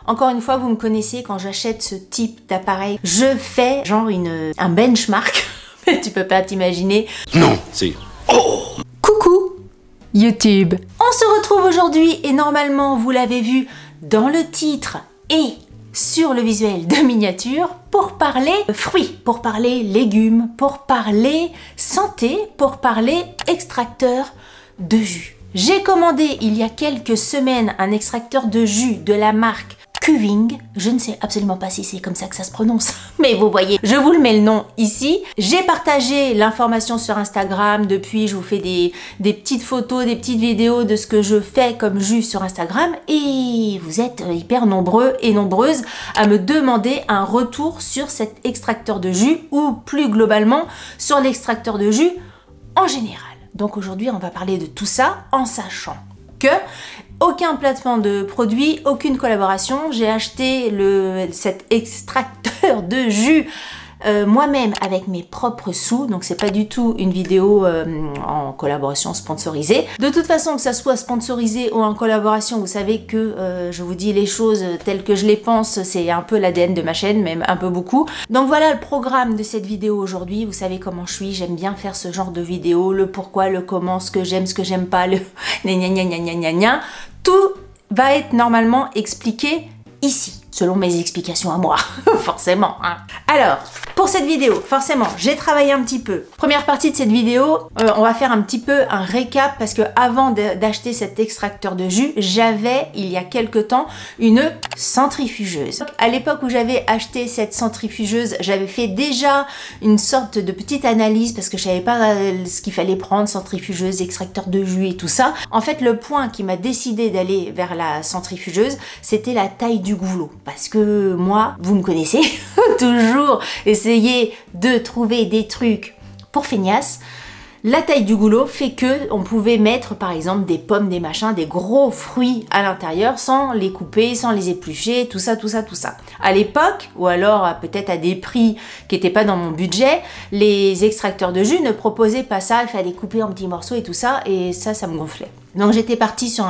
Encore une fois, vous me connaissez, quand j'achète ce type d'appareil, je fais genre un benchmark, mais tu peux pas t'imaginer. Non, c'est... Oh! Coucou YouTube. On se retrouve aujourd'hui et normalement, vous l'avez vu dans le titre et sur le visuel de miniature, pour parler fruits, pour parler légumes, pour parler santé, pour parler extracteur de jus. J'ai commandé il y a quelques semaines un extracteur de jus de la marque Qving. Je ne sais absolument pas si c'est comme ça que ça se prononce, mais vous voyez, je vous le mets le nom ici. J'ai partagé l'information sur Instagram, depuis je vous fais des petites photos, des petites vidéos de ce que je fais comme jus sur Instagram et vous êtes hyper nombreux et nombreuses à me demander un retour sur cet extracteur de jus ou plus globalement sur l'extracteur de jus en général. Donc aujourd'hui, on va parler de tout ça en sachant que aucun placement de produit, aucune collaboration. J'ai acheté cet extracteur de jus moi-même avec mes propres sous, donc c'est pas du tout une vidéo en collaboration sponsorisée. De toute façon, que ça soit sponsorisé ou en collaboration, vous savez que je vous dis les choses telles que je les pense, c'est un peu l'ADN de ma chaîne, même un peu beaucoup. Donc voilà le programme de cette vidéo aujourd'hui. Vous savez comment je suis, j'aime bien faire ce genre de vidéo, le pourquoi, le comment, ce que j'aime pas, le gna gna gna gna gna gna. Tout va être normalement expliqué ici, selon mes explications à moi, forcément. Hein. Alors, pour cette vidéo, forcément, j'ai travaillé un petit peu. Première partie de cette vidéo, on va faire un petit peu un récap parce que avant d'acheter cet extracteur de jus, j'avais, il y a quelque temps, une centrifugeuse. À l'époque où j'avais acheté cette centrifugeuse, j'avais fait déjà une sorte de petite analyse parce que je savais pas ce qu'il fallait prendre, centrifugeuse, extracteur de jus et tout ça. En fait, le point qui m'a décidé d'aller vers la centrifugeuse, c'était la taille du goulot. Parce que moi, vous me connaissez, toujours essayer de trouver des trucs pour feignasse. La taille du goulot fait que on pouvait mettre par exemple des pommes, des machins, des gros fruits à l'intérieur sans les couper, sans les éplucher, tout ça, tout ça, tout ça. À l'époque, ou alors peut-être à des prix qui n'étaient pas dans mon budget, les extracteurs de jus ne proposaient pas ça, il fallait couper en petits morceaux et tout ça, et ça me gonflait. Donc j'étais partie sur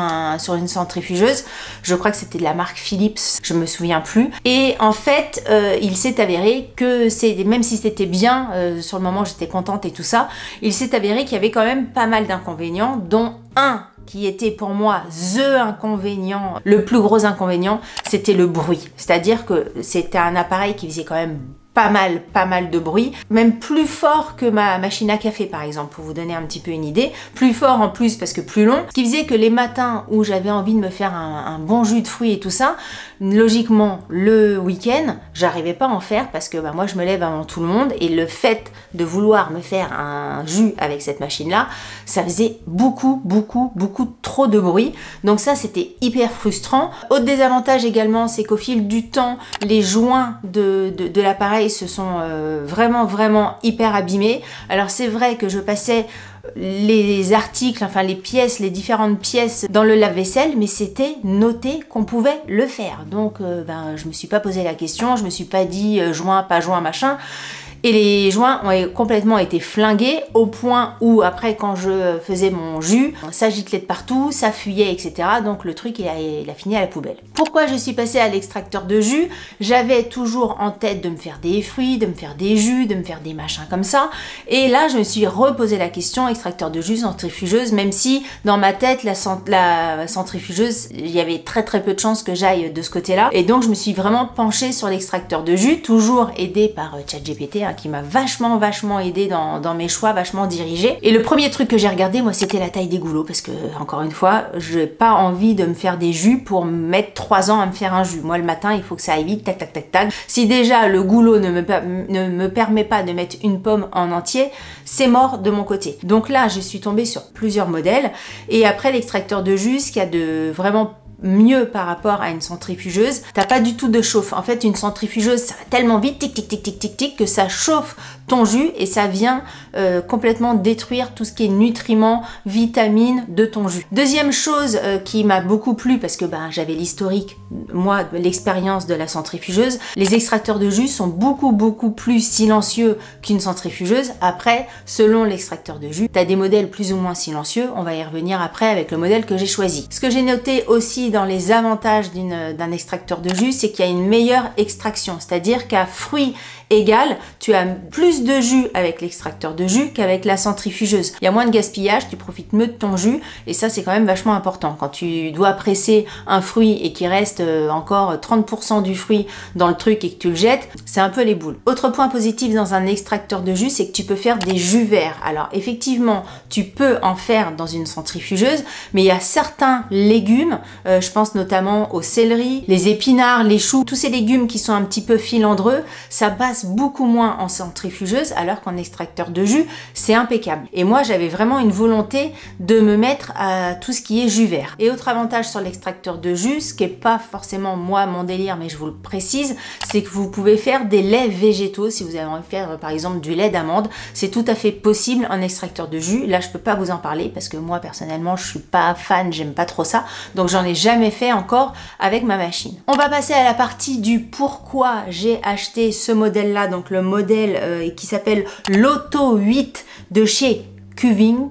une centrifugeuse, je crois que c'était de la marque Philips, je me souviens plus. Et en fait, il s'est avéré que même si c'était bien, sur le moment j'étais contente et tout ça, il s'est avéré qu'il y avait quand même pas mal d'inconvénients, dont un qui était pour moi inconvénient, le plus gros inconvénient, c'était le bruit. C'est-à-dire que c'était un appareil qui faisait quand même pas mal de bruit, même plus fort que ma machine à café par exemple, pour vous donner un petit peu une idée, plus fort en plus parce que plus long, ce qui faisait que les matins où j'avais envie de me faire un bon jus de fruits et tout ça, logiquement le week-end, j'arrivais pas à en faire parce que moi je me lève avant tout le monde et le fait de vouloir me faire un jus avec cette machine là, ça faisait beaucoup trop de bruit, donc ça c'était hyper frustrant. Autre désavantage également, c'est qu'au fil du temps, les joints de l'appareil se sont vraiment hyper abîmés. Alors c'est vrai que je passais les articles, enfin les pièces, les différentes pièces dans le lave-vaisselle, mais c'était noté qu'on pouvait le faire. Donc je me suis pas posé la question, je me suis pas dit joint, pas joint, machin. Et les joints ont complètement été flingués au point où après quand je faisais mon jus, ça giclait de partout, ça fuyait, etc. Donc le truc il a fini à la poubelle. Pourquoi je suis passée à l'extracteur de jus? J'avais toujours en tête de me faire des fruits, de me faire des jus, de me faire des machins comme ça. Et là je me suis reposé la question, extracteur de jus, centrifugeuse, même si dans ma tête la centrifugeuse, il y avait très peu de chances que j'aille de ce côté-là. Et donc je me suis vraiment penchée sur l'extracteur de jus, toujours aidée par ChatGPT, hein, qui m'a vachement aidé dans mes choix, vachement dirigé. Et le premier truc que j'ai regardé, moi, c'était la taille des goulots, parce que, encore une fois, j'ai pas envie de me faire des jus pour mettre 3 ans à me faire un jus. Moi, le matin, il faut que ça aille vite, tac. Si déjà le goulot ne me permet pas de mettre une pomme en entier, c'est mort de mon côté. Donc là, je suis tombée sur plusieurs modèles, et après l'extracteur de jus, ce qu'il y a de vraiment mieux par rapport à une centrifugeuse, t'as pas du tout de chauffe. En fait, une centrifugeuse, ça va tellement vite, tic, que ça chauffe ton jus et ça vient complètement détruire tout ce qui est nutriments, vitamines de ton jus. Deuxième chose qui m'a beaucoup plu, parce que j'avais l'historique moi l'expérience de la centrifugeuse, les extracteurs de jus sont beaucoup plus silencieux qu'une centrifugeuse. Après, selon l'extracteur de jus, tu as des modèles plus ou moins silencieux, on va y revenir après avec le modèle que j'ai choisi. Ce que j'ai noté aussi dans les avantages d'un extracteur de jus, c'est qu'il y a une meilleure extraction, c'est-à-dire qu'à fruit égal, tu as plus de jus avec l'extracteur de jus qu'avec la centrifugeuse. Il y a moins de gaspillage, tu profites mieux de ton jus et ça c'est quand même vachement important. Quand tu dois presser un fruit et qu'il reste encore 30% du fruit dans le truc et que tu le jettes, c'est un peu les boules. Autre point positif dans un extracteur de jus, c'est que tu peux faire des jus verts. Alors effectivement, tu peux en faire dans une centrifugeuse, mais il y a certains légumes, je pense notamment au céleri, les épinards, les choux, tous ces légumes qui sont un petit peu filandreux, ça passe beaucoup moins en centrifugeuse alors qu'en extracteur de jus c'est impeccable. Et moi j'avais vraiment une volonté de me mettre à tout ce qui est jus vert. Et autre avantage sur l'extracteur de jus, ce qui n'est pas forcément moi mon délire mais je vous le précise, c'est que vous pouvez faire des laits végétaux. Si vous avez envie de faire par exemple du lait d'amande, c'est tout à fait possible en extracteur de jus. Là je peux pas vous en parler parce que moi personnellement je suis pas fan, j'aime pas trop ça, donc j'en ai jamais fait encore avec ma machine. On va passer à la partie du pourquoi j'ai acheté ce modèle là, donc le modèle qui s'appelle l'Auto 8 de chez Kuvings.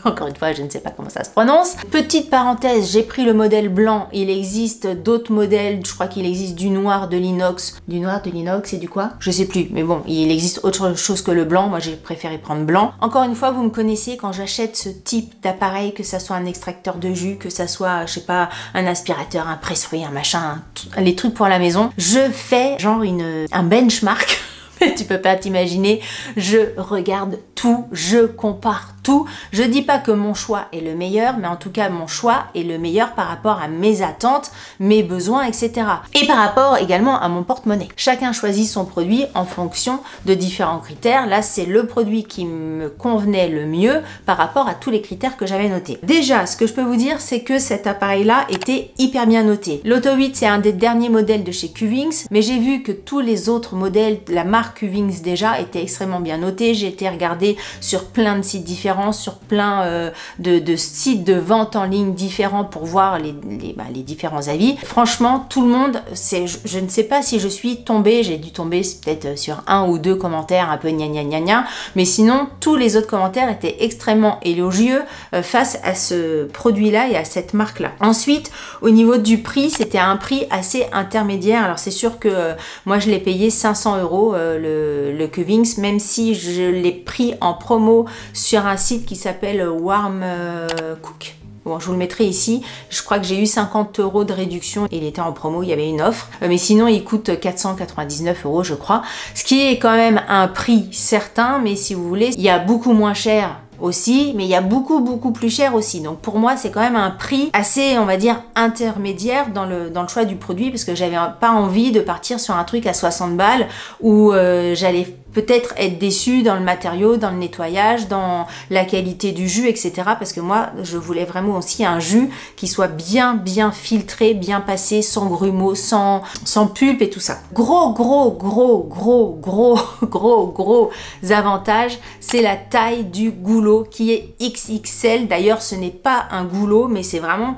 Encore une fois, je ne sais pas comment ça se prononce. Petite parenthèse, j'ai pris le modèle blanc. Il existe d'autres modèles. Je crois qu'il existe du noir de l'inox. Du noir de l'inox et du quoi? Je sais plus. Mais bon, il existe autre chose que le blanc. Moi, j'ai préféré prendre blanc. Encore une fois, vous me connaissez, quand j'achète ce type d'appareil, que ça soit un extracteur de jus, que ça soit, je sais pas, un aspirateur, un presse-fruits, un machin, les trucs pour la maison, je fais genre un benchmark. Tu peux pas t'imaginer, je regarde tout, je compare tout. Je dis pas que mon choix est le meilleur, mais en tout cas mon choix est le meilleur par rapport à mes attentes, mes besoins, etc. Et par rapport également à mon porte-monnaie. Chacun choisit son produit en fonction de différents critères. Là, c'est le produit qui me convenait le mieux par rapport à tous les critères que j'avais notés. Déjà, ce que je peux vous dire, c'est que cet appareil-là était hyper bien noté. L'Auto 8, c'est un des derniers modèles de chez Kuvings, mais j'ai vu que tous les autres modèles de la marque Kuvings déjà étaient extrêmement bien notés. J'ai été regarder sur plein de sites différents, sur plein de sites de vente en ligne différents pour voir les différents avis. Franchement, tout le monde, je ne sais pas si je suis tombée, j'ai dû tomber peut-être sur un ou deux commentaires un peu gna gna gna gna, mais sinon, tous les autres commentaires étaient extrêmement élogieux face à ce produit-là et à cette marque-là. Ensuite, au niveau du prix, c'était un prix assez intermédiaire. Alors, c'est sûr que moi, je l'ai payé 500 € le Kuvings, même si je l'ai pris en promo sur un site qui s'appelle Warm Cook. Bon, je vous le mettrai ici. Je crois que j'ai eu 50 € de réduction. Il était en promo, il y avait une offre. Mais sinon, il coûte 499 €, je crois. Ce qui est quand même un prix certain, mais si vous voulez, il y a beaucoup moins cher aussi, mais il y a beaucoup plus cher aussi. Donc pour moi, c'est quand même un prix assez, on va dire, intermédiaire dans le choix du produit, parce que j'avais pas envie de partir sur un truc à 60 balles où j'allais peut-être être déçue dans le matériau, dans le nettoyage, dans la qualité du jus, etc. Parce que moi, je voulais vraiment aussi un jus qui soit bien filtré, bien passé, sans grumeaux, sans pulpe et tout ça. Gros avantage, c'est la taille du goulot qui est XXL. D'ailleurs, ce n'est pas un goulot, mais c'est vraiment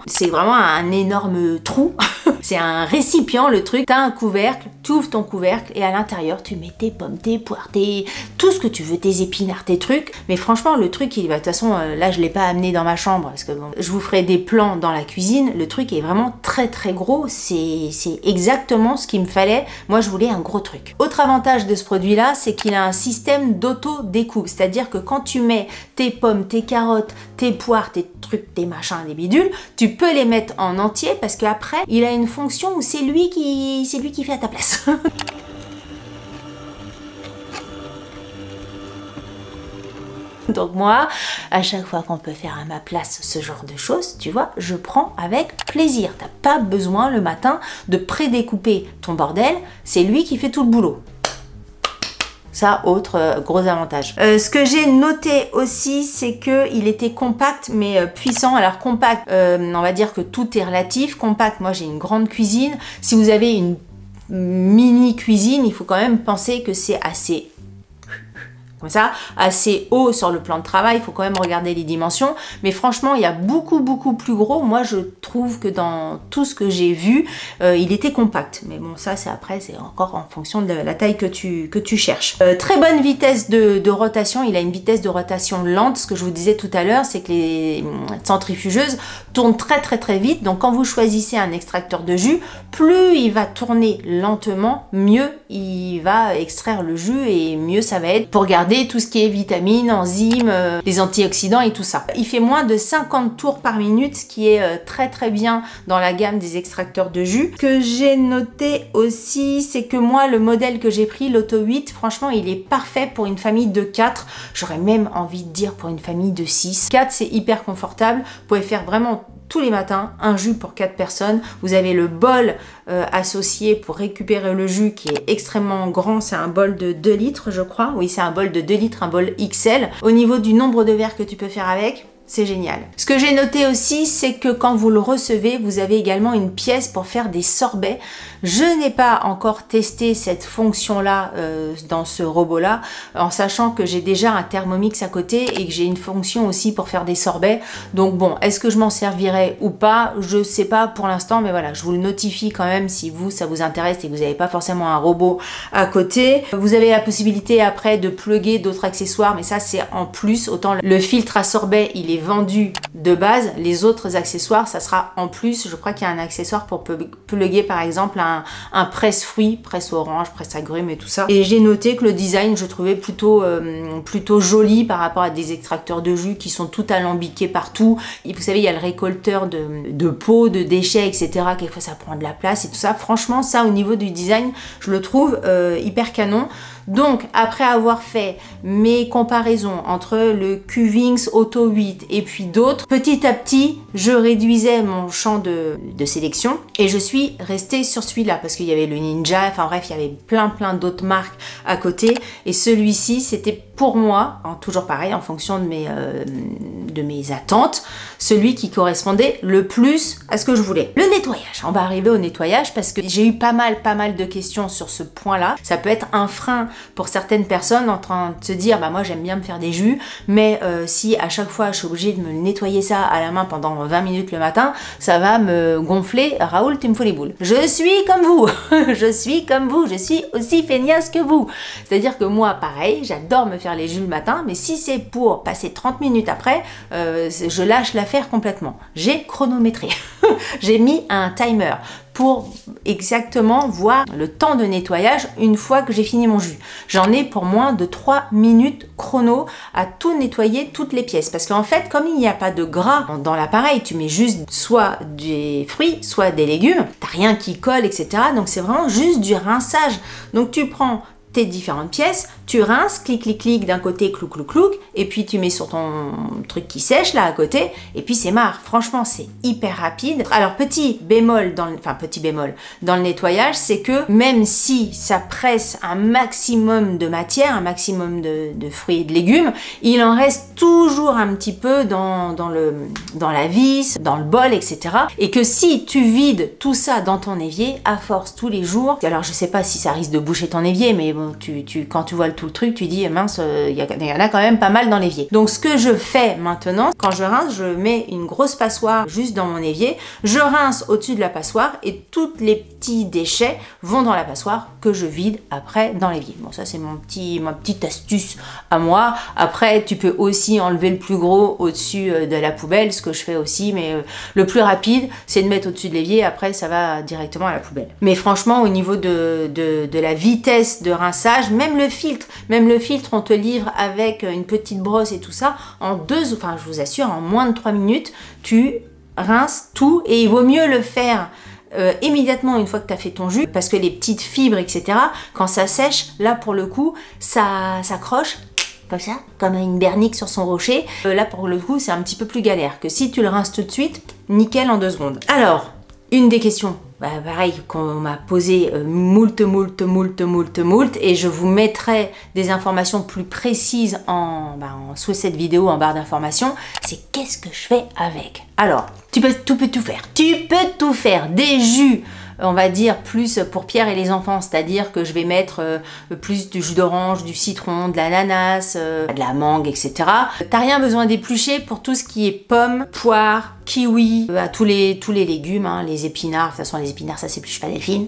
un énorme trou. C'est un récipient, le truc. T'as un couvercle, tu ouvres ton couvercle et à l'intérieur, tu mets tes pommes, tes poires, tout ce que tu veux, tes épinards, tes trucs. Mais franchement, le truc, de toute façon, là, je l'ai pas amené dans ma chambre parce que bon, je vous ferai des plans dans la cuisine. Le truc est vraiment très gros. C'est exactement ce qu'il me fallait. Moi, je voulais un gros truc. Autre avantage de ce produit-là, c'est qu'il a un système d'auto-découpe. C'est-à-dire que quand tu mets tes pommes, tes carottes, tes poires, tes trucs, tes machins, des bidules, tu peux les mettre en entier parce qu'après, il a une fonction où c'est lui qui fait à ta place. Donc moi, à chaque fois qu'on peut faire à ma place ce genre de choses, tu vois, je prends avec plaisir. T'as pas besoin le matin de prédécouper ton bordel, c'est lui qui fait tout le boulot. Ça, autre gros avantage. Ce que j'ai noté aussi, c'est qu'il était compact mais puissant. Alors compact, on va dire que tout est relatif. Compact, moi j'ai une grande cuisine. Si vous avez une mini cuisine, il faut quand même penser que c'est assez... comme ça, assez haut sur le plan de travail. Il faut quand même regarder les dimensions. Mais franchement, il y a beaucoup plus gros. Moi, je trouve que dans tout ce que j'ai vu, il était compact. Mais bon, ça, c'est après, c'est encore en fonction de la taille que tu cherches. Très bonne vitesse de rotation. Il a une vitesse de rotation lente. Ce que je vous disais tout à l'heure, c'est que les centrifugeuses tournent très vite. Donc, quand vous choisissez un extracteur de jus, plus il va tourner lentement, mieux il va extraire le jus et mieux ça va être pour garder tout ce qui est vitamines, enzymes, les antioxydants et tout ça. Il fait moins de 50 tours par minute, ce qui est très bien dans la gamme des extracteurs de jus. Ce que j'ai noté aussi, c'est que moi, le modèle que j'ai pris, l'Auto 8, franchement, il est parfait pour une famille de 4. J'aurais même envie de dire pour une famille de 6. 4, c'est hyper confortable. Vous pouvez faire vraiment tous les matins un jus pour 4 personnes. Vous avez le bol associé pour récupérer le jus qui est extrêmement grand. C'est un bol de 2 litres, je crois. Oui, c'est un bol de 2 litres, un bol XL. Au niveau du nombre de verres que tu peux faire avec, c'est génial. Ce que j'ai noté aussi, c'est que quand vous le recevez, vous avez également une pièce pour faire des sorbets. Je n'ai pas encore testé cette fonction-là dans ce robot-là, en sachant que j'ai déjà un Thermomix à côté et que j'ai une fonction aussi pour faire des sorbets. Donc bon, est-ce que je m'en servirai ou pas? Je sais pas pour l'instant, mais voilà, je vous le notifie quand même si vous, ça vous intéresse et que vous n'avez pas forcément un robot à côté. Vous avez la possibilité après de plugger d'autres accessoires, mais ça c'est en plus. Autant le filtre à sorbet, il est vendu de base, les autres accessoires ça sera en plus. Je crois qu'il y a un accessoire pour plugger par exemple un presse-fruits, presse-orange, presse-agrumes et tout ça. Et j'ai noté que le design je trouvais plutôt joli par rapport à des extracteurs de jus qui sont tout alambiqués partout. Et vous savez, il y a le récolteur de peau, de déchets, etc. Quelquefois ça prend de la place et tout ça. Franchement, ça au niveau du design, je le trouve hyper canon. Donc, après avoir fait mes comparaisons entre le Qwings Auto 8 et puis d'autres, petit à petit, je réduisais mon champ de sélection et je suis restée sur celui-là parce qu'il y avait le Ninja, enfin bref, il y avait plein d'autres marques à côté et celui-ci, c'était pour moi, toujours pareil, en fonction de mes attentes, celui qui correspondait le plus à ce que je voulais. Le nettoyage, on va arriver au nettoyage parce que j'ai eu pas mal de questions sur ce point-là. Ça peut être un frein pour certaines personnes en train de se dire, bah moi j'aime bien me faire des jus, mais si à chaque fois je suis obligée de me nettoyer ça à la main pendant 20 minutes le matin, ça va me gonfler. Raoul, tu me fous les boules. Je suis comme vous, je suis comme vous, je suis aussi feignasse que vous. C'est-à-dire que moi, pareil, j'adore me faire les jus le matin, mais si c'est pour passer 30 minutes après, je lâche l'affaire complètement. J'ai chronométré, j'ai mis un timer pour exactement voir le temps de nettoyage une fois que j'ai fini mon jus. J'en ai pour moins de 3 minutes chrono à tout nettoyer, toutes les pièces. Parce qu'en fait, comme il n'y a pas de gras dans l'appareil, tu mets juste soit des fruits, soit des légumes, t'as rien qui colle, etc. Donc c'est vraiment juste du rinçage. Donc tu prends tes différentes pièces, tu rinces, clic d'un côté, clouc, et puis tu mets sur ton truc qui sèche là à côté, et puis c'est marre. Franchement, c'est hyper rapide. Alors petit bémol dans le nettoyage, c'est que même si ça presse un maximum de matière, un maximum de fruits et de légumes, il en reste toujours un petit peu dans la vis, dans le bol, etc. Et que si tu vides tout ça dans ton évier, à force tous les jours, alors je sais pas si ça risque de boucher ton évier, mais bon, quand tu vois tout le truc, tu dis mince, il y en a quand même pas mal dans l'évier. Donc ce que je fais maintenant, quand je rince, je mets une grosse passoire juste dans mon évier, je rince au-dessus de la passoire et tous les petits déchets vont dans la passoire que je vide après dans l'évier. Bon, ça c'est ma petite astuce à moi. Après, tu peux aussi enlever le plus gros au-dessus de la poubelle, ce que je fais aussi, mais le plus rapide, c'est de mettre au-dessus de l'évier, après ça va directement à la poubelle. Mais franchement, au niveau de la vitesse de rinçage, même le filtre, on te livre avec une petite brosse et tout ça, je vous assure, en moins de 3 minutes, tu rinces tout et il vaut mieux le faire immédiatement une fois que tu as fait ton jus, parce que les petites fibres, etc., quand ça sèche, là pour le coup, ça s'accroche comme ça, comme une bernique sur son rocher. Là pour le coup, c'est un petit peu plus galère que si tu le rinces tout de suite, nickel en 2 secondes. Alors, une des questions, pareil, qu'on m'a posé moult, et je vous mettrai des informations plus précises sous cette vidéo en barre d'informations, c'est qu'est-ce que je fais avec? Alors, tu peux tout faire. Tu peux tout faire, des jus on va dire, plus pour Pierre et les enfants, c'est-à-dire que je vais mettre plus du jus d'orange, du citron, de l'ananas, de la mangue, etc. T'as rien besoin d'éplucher pour tout ce qui est pommes, poires, kiwi, tous les légumes, hein, les épinards. De toute façon, les épinards, ça s'épluche pas, Delphine.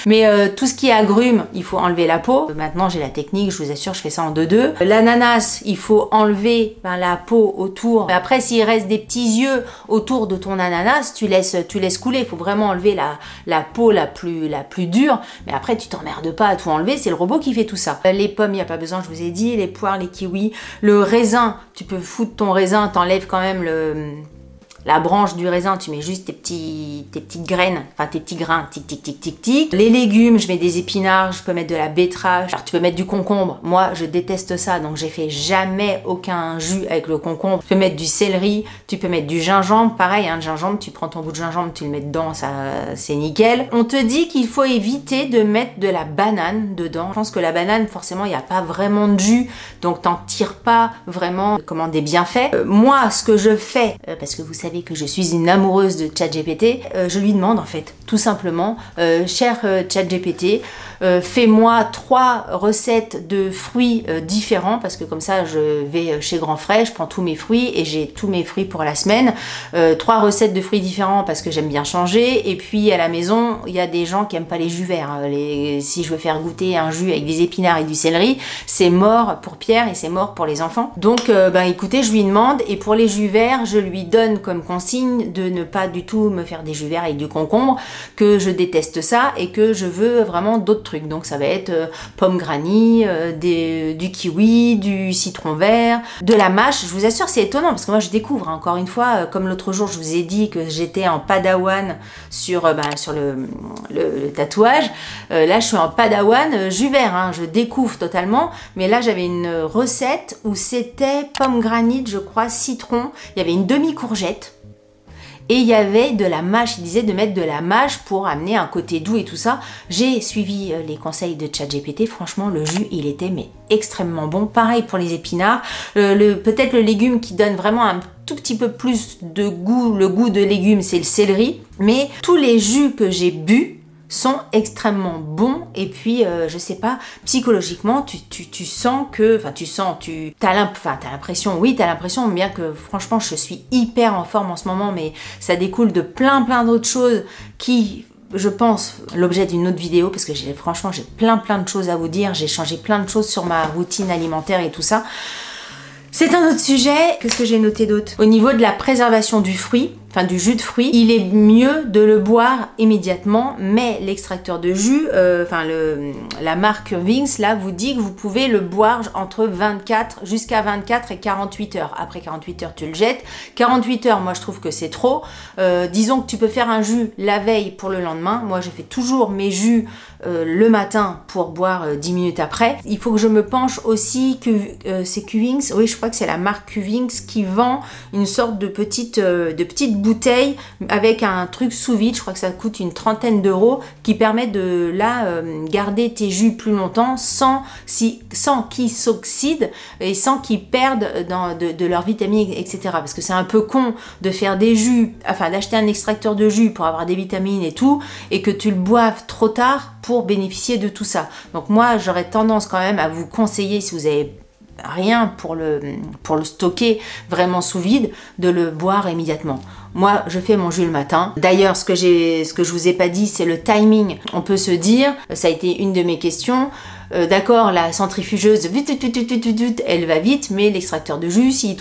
Mais tout ce qui est agrumes, il faut enlever la peau. Maintenant, j'ai la technique, je vous assure, je fais ça en 2-2. L'ananas, il faut enlever la peau autour. Après, s'il reste des petits yeux autour de ton ananas, tu laisses couler. Il faut vraiment enlever la peau la plus dure. Mais après, tu t'emmerdes pas à tout enlever, c'est le robot qui fait tout ça. Les pommes, il n'y a pas besoin, je vous ai dit. Les poires, les kiwis. Le raisin, tu peux foutre ton raisin, t'enlèves quand même la branche du raisin, tu mets juste tes petites graines, enfin tes petits grains, tic tic tic tic tic. Les légumes, je mets des épinards, je peux mettre de la betterave, alors tu peux mettre du concombre. Moi, je déteste ça, donc j'ai fait jamais aucun jus avec le concombre. Tu peux mettre du céleri, tu peux mettre du gingembre, pareil, hein, le gingembre, tu prends ton bout de gingembre, tu le mets dedans, ça c'est nickel. On te dit qu'il faut éviter de mettre de la banane dedans. Je pense que la banane, forcément, il n'y a pas vraiment de jus, donc t'en tires pas vraiment des bienfaits. Moi, ce que je fais, parce que vous savez que je suis une amoureuse de ChatGPT, je lui demande en fait, tout simplement, cher ChatGPT, fais-moi 3 recettes de fruits différents, parce que comme ça je vais chez Grand Frais, je prends tous mes fruits et j'ai tous mes fruits pour la semaine. 3 recettes de fruits différents parce que j'aime bien changer, et puis à la maison, il y a des gens qui aiment pas les jus verts. Si je veux faire goûter un jus avec des épinards et du céleri, c'est mort pour Pierre et c'est mort pour les enfants. Donc écoutez, je lui demande, et pour les jus verts, je lui donne comme consigne de ne pas du tout me faire des jus verts avec du concombre, que je déteste ça et que je veux vraiment d'autres trucs. Donc ça va être pomme granny, du kiwi, du citron vert, de la mâche. Je vous assure, c'est étonnant parce que moi je découvre, hein, encore une fois, comme l'autre jour je vous ai dit que j'étais en padawan sur le tatouage. Là je suis en padawan jus vert, hein, je découvre totalement. Mais là j'avais une recette où c'était pomme granit, je crois, citron, il y avait une demi-courgette. Et il y avait de la mâche, il disait de mettre de la mâche pour amener un côté doux et tout ça. J'ai suivi les conseils de ChatGPT, franchement le jus il était extrêmement bon. Pareil pour les épinards, peut-être le légume qui donne vraiment un tout petit peu plus de goût, le goût de légumes, c'est le céleri. Mais tous les jus que j'ai bu sont extrêmement bons, et puis je sais pas, psychologiquement tu sens que, enfin t'as l'impression, bien que franchement je suis hyper en forme en ce moment, mais ça découle de plein d'autres choses qui, je pense, l'objet d'une autre vidéo, parce que franchement j'ai plein de choses à vous dire, j'ai changé plein de choses sur ma routine alimentaire et tout ça. C'est un autre sujet. Qu'est-ce que j'ai noté d'autre? Au niveau de la préservation du fruit, enfin du jus de fruits, il est mieux de le boire immédiatement, mais l'extracteur de jus, la marque Curvings, là, vous dit que vous pouvez le boire jusqu'à 24 et 48 heures. Après 48 heures, tu le jettes. 48 heures, moi, je trouve que c'est trop. Disons que tu peux faire un jus la veille pour le lendemain. Moi, je fais toujours mes jus le matin pour boire 10 minutes après. Il faut que je me penche aussi que c'est Curvings, oui, je crois que c'est la marque Curvings qui vend une sorte de petite bouteille avec un truc sous vide, je crois que ça coûte une 30aine d'euros, qui permet de garder tes jus plus longtemps sans qu'ils s'oxydent et sans qu'ils perdent de leurs vitamines, etc. Parce que c'est un peu con de faire des jus, enfin d'acheter un extracteur de jus pour avoir des vitamines et tout, et que tu le boives trop tard pour bénéficier de tout ça. Donc moi j'aurais tendance quand même à vous conseiller, si vous avez rien pour le stocker vraiment sous vide, de le boire immédiatement. Moi, je fais mon jus le matin. D'ailleurs, ce que je vous ai pas dit, c'est le timing. On peut se dire, ça a été une de mes questions, d'accord, la centrifugeuse, elle va vite, mais l'extracteur de jus, s'il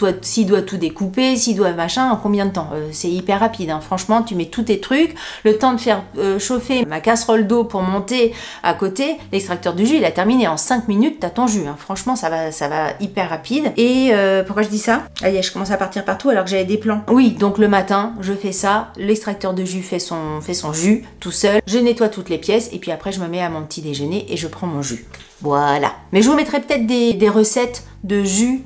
doit tout découper, s'il doit machin, en combien de temps? C'est hyper rapide, hein. Franchement, tu mets tous tes trucs, le temps de faire chauffer ma casserole d'eau pour monter à côté, l'extracteur de jus, il a terminé en 5 minutes, t'as ton jus, hein. Franchement, ça va hyper rapide. Et pourquoi je dis ça? Allez, je commence à partir partout alors que j'avais des plans. Oui, donc le matin, je fais ça, l'extracteur de jus fait son jus tout seul, je nettoie toutes les pièces, et puis après, je me mets à mon petit déjeuner et je prends mon jus. Voilà. Mais je vous mettrai peut-être des recettes de jus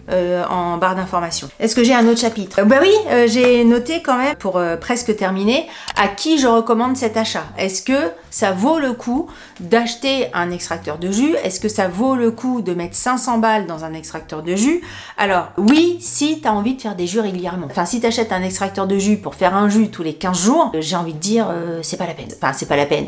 en barre d'information. Est-ce que j'ai un autre chapitre? Bah oui, j'ai noté quand même, pour presque terminer, à qui je recommande cet achat. Est-ce que ça vaut le coup d'acheter un extracteur de jus? Est-ce que ça vaut le coup de mettre 500 balles dans un extracteur de jus? Alors oui, si tu as envie de faire des jus régulièrement. Enfin, si tu achètes un extracteur de jus pour faire un jus tous les 15 jours, j'ai envie de dire, c'est pas la peine. Enfin, c'est pas la peine.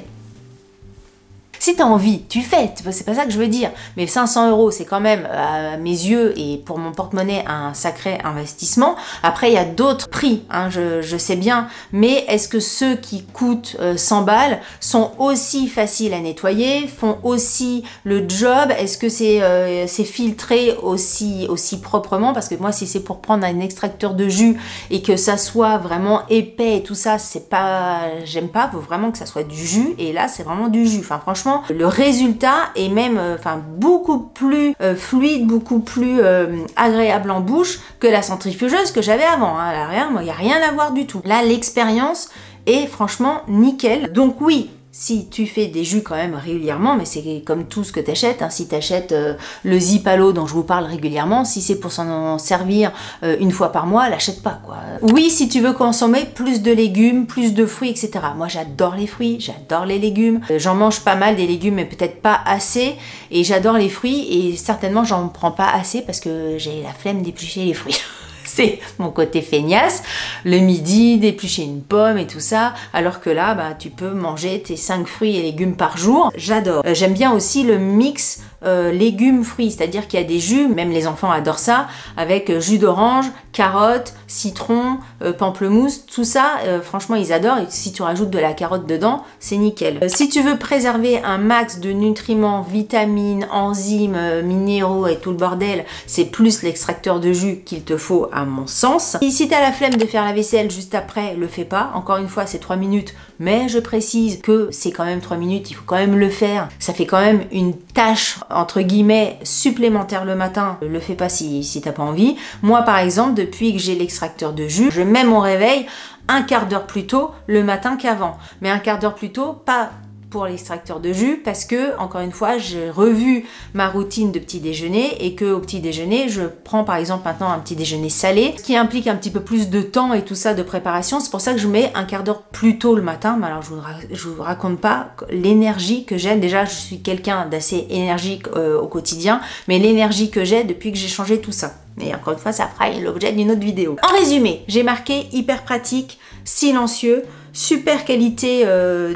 Si t'as envie, tu fais, c'est pas ça que je veux dire. Mais 500 €, c'est quand même, à mes yeux et pour mon porte-monnaie, un sacré investissement. Après, il y a d'autres prix, hein, je sais bien. Mais est-ce que ceux qui coûtent 100 balles sont aussi faciles à nettoyer, font aussi le job? Est-ce que c'est filtré aussi proprement? Parce que moi, si c'est pour prendre un extracteur de jus et que ça soit vraiment épais et tout ça, c'est pas, j'aime pas. Faut vraiment que ça soit du jus. Et là, c'est vraiment du jus. Enfin, franchement, le résultat est même beaucoup plus fluide, beaucoup plus agréable en bouche que la centrifugeuse que j'avais avant. Hein. Là, il n'y a rien à voir du tout. Là, l'expérience est franchement nickel. Donc oui, si tu fais des jus quand même régulièrement, mais c'est comme tout ce que tu achètes, hein. Si tu achètes le Zipalo dont je vous parle régulièrement, si c'est pour s'en servir une fois par mois, l'achète pas, quoi. Oui, si tu veux consommer plus de légumes, plus de fruits, etc. Moi, j'adore les fruits, j'adore les légumes. J'en mange pas mal des légumes, mais peut-être pas assez. Et j'adore les fruits et certainement, j'en prends pas assez parce que j'ai la flemme d'éplucher les fruits. C'est mon côté feignasse, le midi, d'éplucher une pomme et tout ça, alors que là, bah, tu peux manger tes 5 fruits et légumes par jour. J'adore. J'aime bien aussi le mix légumes-fruits, c'est-à-dire qu'il y a des jus, même les enfants adorent ça, avec jus d'orange, carotte, citron, pamplemousse, tout ça, franchement, ils adorent. Et si tu rajoutes de la carotte dedans, c'est nickel. Si tu veux préserver un max de nutriments, vitamines, enzymes, minéraux et tout le bordel, c'est plus l'extracteur de jus qu'il te faut à mon sens. Et si tu as la flemme de faire la vaisselle juste après, le fais pas. Encore une fois, c'est 3 minutes, mais je précise que c'est quand même 3 minutes, il faut quand même le faire. Ça fait quand même une tâche, entre guillemets, supplémentaire le matin. Le fais pas si t'as pas envie. Moi, par exemple, depuis que j'ai l'extracteur de jus, je mets mon réveil un quart d'heure plus tôt le matin qu'avant. Mais un quart d'heure plus tôt, pas pour l'extracteur de jus parce que, encore une fois, j'ai revu ma routine de petit déjeuner et que au petit déjeuner, je prends par exemple maintenant un petit déjeuner salé, ce qui implique un petit peu plus de temps et tout ça de préparation. C'est pour ça que je mets un quart d'heure plus tôt le matin. Mais alors, je vous raconte pas l'énergie que j'ai. Déjà, je suis quelqu'un d'assez énergique au quotidien, mais l'énergie que j'ai depuis que j'ai changé tout ça. Et encore une fois, ça fera l'objet d'une autre vidéo. En résumé, j'ai marqué hyper pratique, silencieux, super qualité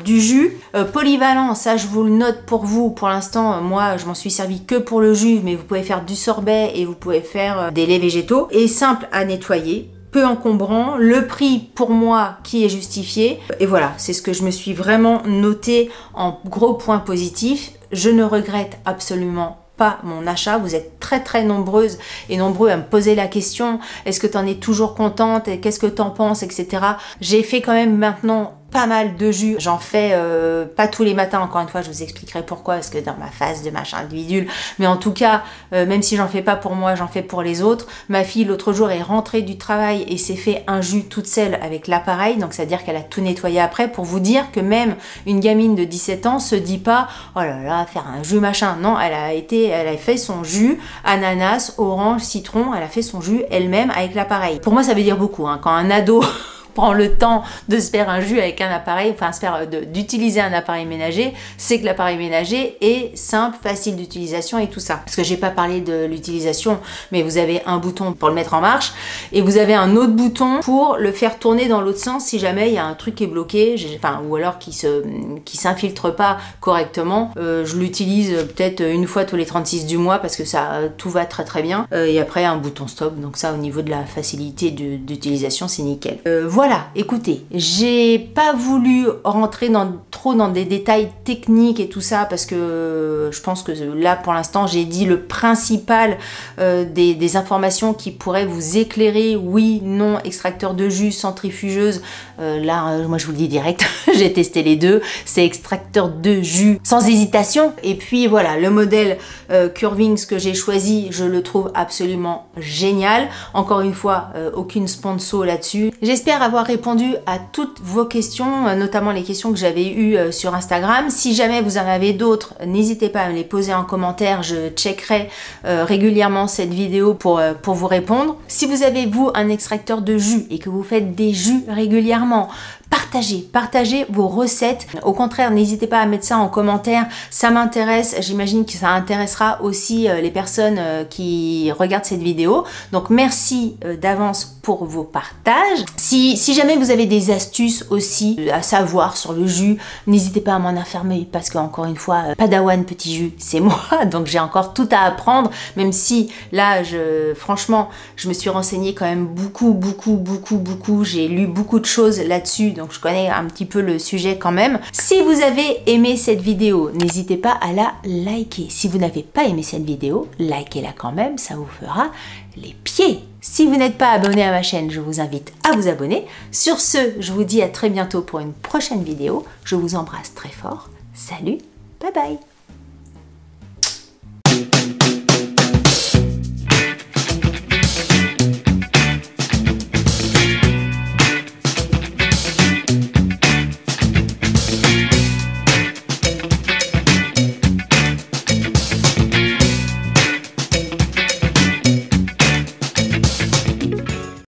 du jus, polyvalent, ça je vous le note pour vous. Pour l'instant, moi je m'en suis servi que pour le jus, mais vous pouvez faire du sorbet et vous pouvez faire des laits végétaux. Et simple à nettoyer, peu encombrant, le prix pour moi qui est justifié. Et voilà, c'est ce que je me suis vraiment noté en gros points positifs. Je ne regrette absolument pas mon achat. Vous êtes très nombreuses et nombreux à me poser la question, est-ce que tu en es toujours contente et qu'est-ce que tu en penses, etc. J'ai fait quand même maintenant pas mal de jus, j'en fais pas tous les matins, encore une fois je vous expliquerai pourquoi, parce que dans ma phase de machin de bidule, mais en tout cas même si j'en fais pas pour moi, j'en fais pour les autres. Ma fille l'autre jour est rentrée du travail et s'est fait un jus toute seule avec l'appareil, donc c'est à dire qu'elle a tout nettoyé après, pour vous dire que même une gamine de 17 ans se dit pas oh là là faire un jus machin, non, elle a fait son jus ananas, orange, citron, elle a fait son jus elle-même avec l'appareil. Pour moi ça veut dire beaucoup, hein, quand un ado prend le temps de se faire un jus avec un appareil, enfin d'utiliser un appareil ménager, c'est que l'appareil ménager est simple, facile d'utilisation et tout ça. Parce que j'ai pas parlé de l'utilisation, mais vous avez un bouton pour le mettre en marche et vous avez un autre bouton pour le faire tourner dans l'autre sens si jamais il y a un truc qui est bloqué, enfin ou alors qui s'infiltre pas correctement. Je l'utilise peut-être une fois tous les 36 du mois parce que ça tout va très bien. Et après un bouton stop, donc ça au niveau de la facilité d'utilisation c'est nickel. Voilà, écoutez, j'ai pas voulu rentrer trop dans des détails techniques et tout ça parce que je pense que là pour l'instant j'ai dit le principal des informations qui pourraient vous éclairer. Oui, non, extracteur de jus, centrifugeuse, là moi je vous le dis direct, j'ai testé les deux, c'est extracteur de jus sans hésitation. Et puis voilà, le modèle Curvings que j'ai choisi, je le trouve absolument génial. Encore une fois, aucune sponsor là-dessus. J'espère avoir avoir répondu à toutes vos questions, notamment les questions que j'avais eues sur Instagram. Si jamais vous en avez d'autres, n'hésitez pas à me les poser en commentaire, je checkerai régulièrement cette vidéo pour vous répondre. Si vous avez, vous, un extracteur de jus et que vous faites des jus régulièrement, partagez vos recettes. Au contraire, n'hésitez pas à mettre ça en commentaire, ça m'intéresse, j'imagine que ça intéressera aussi les personnes qui regardent cette vidéo. Donc merci d'avance pour vos partages. Si jamais vous avez des astuces aussi à savoir sur le jus, n'hésitez pas à m'en informer parce que encore une fois, Padawan petit jus, c'est moi, donc j'ai encore tout à apprendre, même si là, franchement, je me suis renseignée quand même beaucoup, j'ai lu beaucoup de choses là-dessus, donc je connais un petit peu le sujet quand même. Si vous avez aimé cette vidéo, n'hésitez pas à la liker. Si vous n'avez pas aimé cette vidéo, likez-la quand même, ça vous fera les pieds. Si vous n'êtes pas abonné à ma chaîne, je vous invite à vous abonner. Sur ce, je vous dis à très bientôt pour une prochaine vidéo. Je vous embrasse très fort. Salut, bye bye.